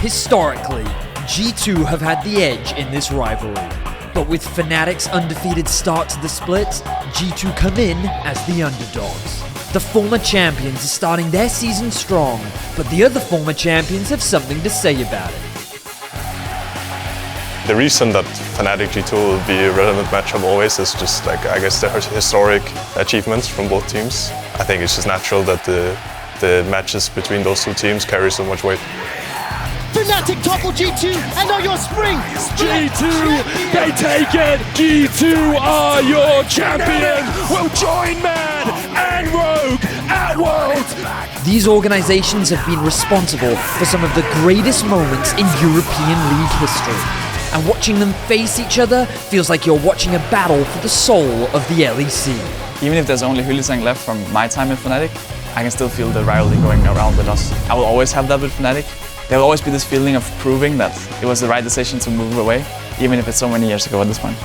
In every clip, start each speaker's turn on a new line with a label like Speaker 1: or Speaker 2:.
Speaker 1: Historically, G2 have had the edge in this rivalry, but with Fnatic's undefeated start to the split, G2 come in as the underdogs. The former champions are starting their season strong, but the other former champions have something to say about it.
Speaker 2: The reason that Fnatic G2 will be a relevant matchup always is just like, I guess, the historic achievements from both teams. I think it's just natural that the matches between those two teams carry so much weight.
Speaker 3: Fnatic topple G2 and now your spring!
Speaker 4: G2, they take it! G2 are your champion! We'll join Man and Rogue at Worlds!
Speaker 1: These organizations have been responsible for some of the greatest moments in European League history. And watching them face each other feels like you're watching a battle for the soul of the LEC.
Speaker 5: Even if there's only Hylissang left from my time in Fnatic, I can still feel the rivalry going around with us. I will always have that with Fnatic. There will always be this feeling of proving that it was the right decision to move away, even if it's so many years ago at this point.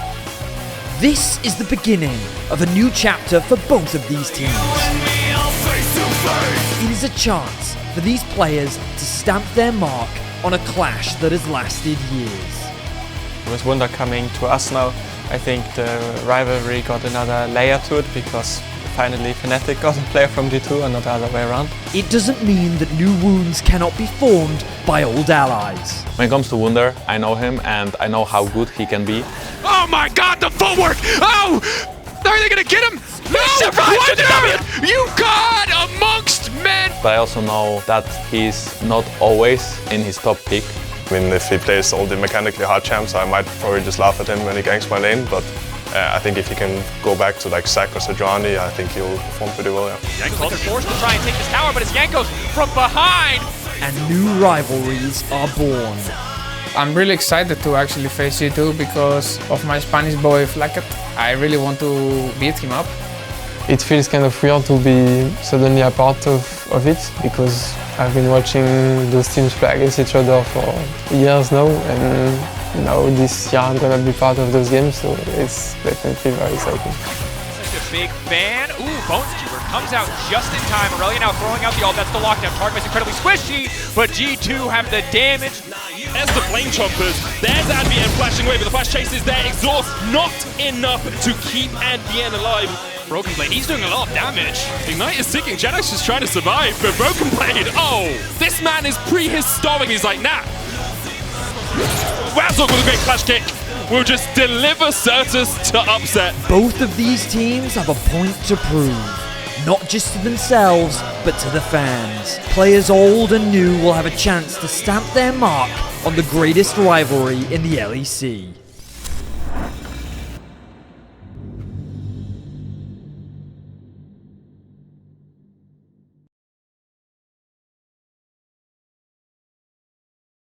Speaker 1: This is the beginning of a new chapter for both of these teams. It is a chance for these players to stamp their mark on a clash that has lasted years.
Speaker 6: With Wunder coming to us now, I think the rivalry got another layer to it because finally Fnatic got a player from G2 and not the other way around.
Speaker 1: It doesn't mean that new wounds cannot be formed by old allies.
Speaker 7: When it comes to Wunder, I know him and I know how good he can be.
Speaker 4: Oh my god, the footwork! Oh! Are they gonna get him? No! Wunder! You god amongst men!
Speaker 7: But I also know that he's not always in his top pick.
Speaker 2: I mean, if he plays all the mechanically hard champs, I might probably just laugh at him when he ganks my lane, but I think if he can go back to like Zac or Sejuani, I think he'll perform pretty well, yeah.
Speaker 8: Jankos are forced to try and take this tower, but it's Jankos from behind!
Speaker 1: And new rivalries are born.
Speaker 9: I'm really excited to actually face G2 because of my Spanish boy Flacket. I really want to beat him up.
Speaker 10: It feels kind of weird to be suddenly a part of it because I've been watching those teams play against each other for years now, and now this year I'm gonna be part of those games, so it's definitely very exciting.
Speaker 8: Such a big fan. Ooh, Boneskeeper comes out just in time. Aurelia now throwing out the ult. That's the lockdown. Target is incredibly squishy, but G2 have the damage.
Speaker 4: There's the Flame Chompers. There's Advien flashing away, but the flash chase is there. Exhaust not enough to keep Advien alive.
Speaker 8: Broken Blade, he's doing a lot of damage.
Speaker 4: Ignite is ticking. Jedi's just trying to survive, but Broken Blade, oh! This man is prehistoric. He's like, nah. Razork with a great flash kick will just deliver Certus to upset.
Speaker 1: Both of these teams have a point to prove. Not just to themselves, but to the fans. Players old and new will have a chance to stamp their mark on the greatest rivalry in the LEC.